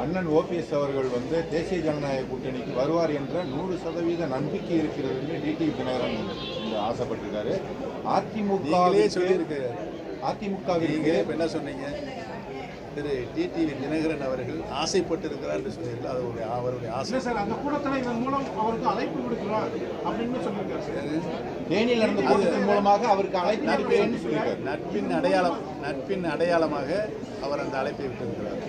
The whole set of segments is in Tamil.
அண்ணன் ஓபிஎஸ் அவர்கள் வந்து தேசிய ஜனநாயக கூட்டணிக்கு வருவார் என்ற 100% நம்பிக்கை இருக்கிறது டிடிவி தினகரன் ஆசைப்பட்டிருக்காரு. அதிமுகவிற்கு என்ன சொன்னீங்க? திரு டிடிவி தினகரன் அவர்கள் ஆசைப்பட்டிருக்கிறார் என்று சொன்னீர்கள். அது அவருடைய ஆசை சார். அந்த கூட்டத்தில் இதன் மூலம் அவருக்கு அழைப்பு விடுக்கிறார் அப்படின்னு சொல்லியிருக்காரு. தேனியில் நடந்த கூட்டத்தின் மூலமாக அவருக்கு அழைப்பு நட்பின் அடையாளமாக அவர் அந்த அழைப்பை விட்டிருக்கிறார்.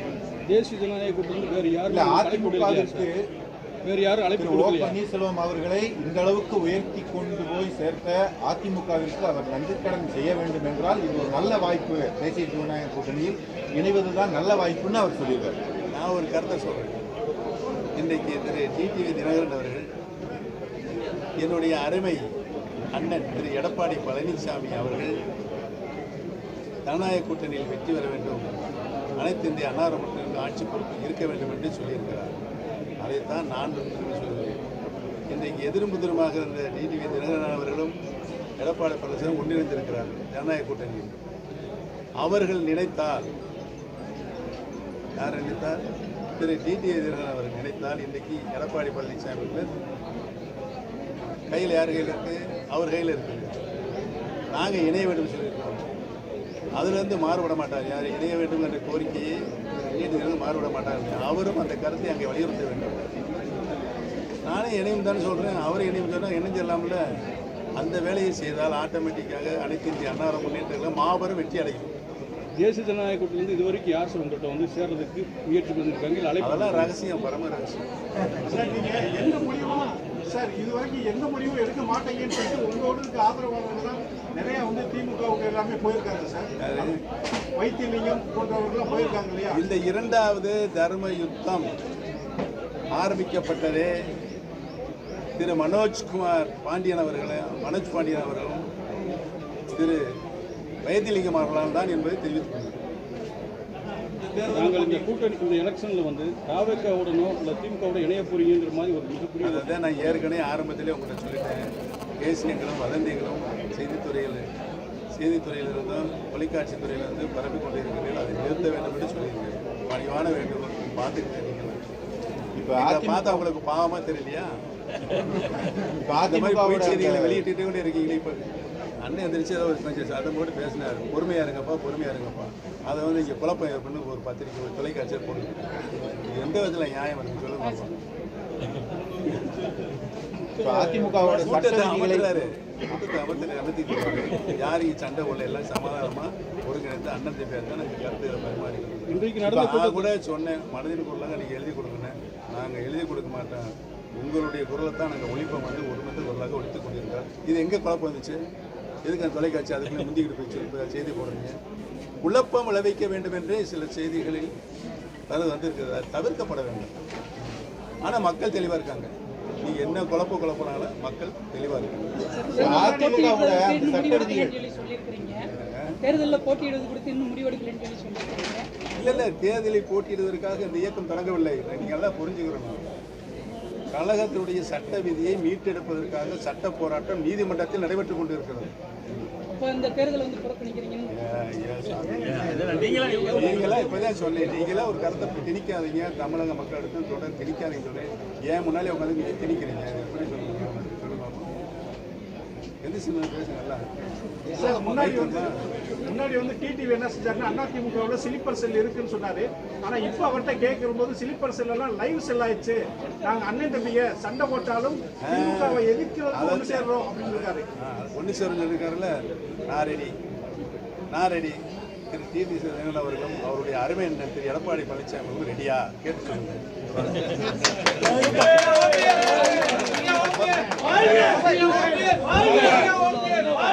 தேசிய ஜனநாயக கூட்டத்தில் வேறு யாரும் அதிமுகவிற்கு வேறு யாரும் அழைப்பு ஓ பன்னீர்செல்வம் அவர்களை இந்த அளவுக்கு உயர்த்தி கொண்டு போய் சேர்த்த அதிமுகவிற்கு அவர் நன்றிக்கடன் செய்ய வேண்டும் என்றால் இது ஒரு நல்ல வாய்ப்பு. தேசிய ஜனநாயக கூட்டணியில் இணைவதுதான் நல்ல வாய்ப்புன்னு அவர் சொல்லியிருக்காரு. நான் ஒரு கருத்தை சொல்றேன். இன்றைக்கு திரு டிடிவி தினகரன் அவர்கள் என்னுடைய அருமை அண்ணன் திரு எடப்பாடி பழனிசாமி அவர்கள் ஜனநாயக கூட்டணியில் வெற்றி பெற வேண்டும், அனைத்து இந்திய அன்னார மக்களுக்கு ஆட்சி பொறுப்பு இருக்க வேண்டும் என்று சொல்லியிருக்கிறார். அதைத்தான் நான் சொல்கிறேன். இன்றைக்கு எதிரும் புதிருமாக இருந்த டிடிவி தினகரன் அவர்களும் எடப்பாடி பழனிசாமி ஒன்றிணைந்திருக்கிறார்கள் ஜனநாயக கூட்டணியில். அவர்கள் நினைத்தால், யார் நினைத்தால்? திரு டிடிவி தினகரன் அவர்கள் நினைத்தால் இன்றைக்கு எடப்பாடி பழனிசாமி கையில் யார் கையில் இருக்கு? அவர் கையில் இருக்கு. நாங்கள் இணைய வேண்டும் சொல்லியிருக்கிறோம். அதிலிருந்து மாறுபட மாட்டார். யார் இணைய வேண்டும் என்ற கோரிக்கையை மாறுபட மாட்டார். அவரும் அந்த கருத்தை அங்கே வலியுறுத்த வேண்டும். நானே இணையும் தானே சொல்கிறேன். அவரும் இணையும் சொன்னால் இணைஞ்சிடலாம்ல. அந்த வேலையை செய்தால் ஆட்டோமேட்டிக்காக அனைத்து இந்திய அன்னார முன்னேற்றங்களை மாபெரும் வெற்றி அடையும். தேசிய ஜனநாயக கூட்டணியிலிருந்து இதுவரைக்கும் யார் உங்கள்கிட்ட வந்து சேர்றதுக்கு முயற்சி பண்ணியிருக்காங்க? அதெல்லாம் ரகசியம், பரம ரகசியம். சார், நீங்கள் எந்த முடிவும் சார் இதுவரைக்கும் எந்த முடிவும் எடுக்க மாட்டீங்கன்னு சொல்லிட்டு உங்களோட ஆதரவாளர்கள் தான் நிறைய வந்து திமுகவுக்கு எல்லாமே போயிருக்காங்க சார். வைத்தியலிங்கம் போன்றவர்கள்லாம் போயிருக்காங்க இல்லையா? இந்த இரண்டாவது தர்ம யுத்தம் ஆரம்பிக்கப்பட்டதே திரு மனோஜ் பாண்டியன் அவர்களும் திரு வைத்தியலிங்கம் அவர்களால் தான் என்பதை தெரிவித்துக் நாங்கள் இந்த கூட்டணி இந்த எலெக்ஷனில் வந்து தாவேக்காவுடனோ இல்லை திமுகவோட இணைய போறீங்கிற மாதிரி ஒரு மிகப்பெரிய அதை நான் ஏற்கனவே ஆரம்பத்திலே உங்கள்கிட்ட சொல்லிட்டேன். தேசியங்களும் வதந்திகளும் செய்தித்துறையிலிருந்தும் தொலைக்காட்சி துறையிலிருந்து பரப்பி கொண்டிருக்கிறீர்கள். அதை நிறுத்த வேண்டும் என்று சொல்லியிருக்கேன். பணிவான வேண்டும் பார்த்துக்கிட்டேன். நீங்கள் இப்போ பார்த்தா உங்களுக்கு பாவமாக தெரியலையா? இந்த மாதிரி போய் செய்திகளை வெளியிட்டு கொண்டே இருக்கீங்களே. இப்போ அண்ணன் எந்திரிச்சு ஏதோ ஒரு கொஞ்சம் சத்தம் போட்டு பேசினார். பொறுமையாக இருங்கப்பா. அதை வந்து இங்கே குழப்பம் ஏற்பண்ணு ஒரு பத்திரிக்கை ஒரு தொலைக்காட்சியை போடுங்க. எந்த விதத்தில் நியாயம் இருக்கு சொல்லுங்க. அதிமுகவோட கூட்டத்தை அமர்த்துறாரு. யாரையும் சண்டை உள்ள எல்லாம் சமாதானமாக ஒருங்கிணைந்து அண்ணன் பேர் தான் நாங்கள் கருத்து பரிமாறிக்கிறோம். கூட சொன்னேன், மனதின் குரலாக நீங்கள் எழுதி கொடுங்கன்னு. நாங்கள் எழுதி கொடுக்க மாட்டோம். உங்களுடைய குரலை தான் நாங்கள் ஒழிப்பம் வந்து ஒருமித்த குரலாக ஒழித்துக் கொண்டிருக்கிறோம். இது எங்கே குழப்பம் வந்துச்சு? எதுக்கு அந்த தொலைக்காட்சி அதுக்குள்ளே முந்திக்கிட்டு போய் செய்தி போடுறீங்க? குழப்பம் விளைவிக்க வேண்டும் என்றே சில செய்திகளில் அது வந்திருக்கிறது. தவிர்க்கப்பட வேண்டும். ஆனால் மக்கள் தெளிவாக இருக்காங்க. நீங்கள் என்ன குழப்பினாலும் மக்கள் தெளிவாக இருக்காங்க. இல்லை, தேர்தலில் போட்டியிடுவதற்காக இந்த இயக்கம் தொடங்கவில்லை. நீங்கள் எல்லாம் புரிஞ்சுக்கிறோம். கழகத்தினுடைய சட்ட விதியை மீட்டெடுப்பதற்காக சட்ட போராட்டம் நீதிமன்றத்தில் நடைபெற்றுக் கொண்டிருக்கிறது. நீங்களா இப்பதான் சொன்னேன். நீங்களா ஒரு கருத்தை திணிக்காதீங்க. தமிழக மக்களிடத்தில் தொடர் திணிக்காதீங்க. சொல்றேன். ஏன் முன்னாலே உட்காந்து நீங்க திணிக்கிறீங்க? எப்படி சொல்லுங்க? எந்த சின்ன பேசுங்கல்ல. முன்னாடி வந்து டிடிவி என்ன செஞ்சாருன்னா அதிமுகவில் ஸ்லீப்பர் செல் இருக்குன்னு சொன்னாரு. ஆனா இப்ப அவர்கிட்ட கேட்கும்போது ஸ்லீப்பர் செல் எல்லாம் லைவ் செல் ஆயிடுச்சு. நாங்க அண்ணன் தம்பிய சண்டை போட்டாலும் திமுகவை எதிர்க்கிறது ஒன்று சேர்றோம் அப்படின்னு இருக்காரு. ஒன்று சேர்ந்து இருக்காருல்ல. நான் ரெடி. திரு டிவி தினகரன் அவர்களும் அவருடைய அருமை அண்ணன் திரு எடப்பாடி பழனிசாமி ரெடியா கேட்டு சொல்லுங்க.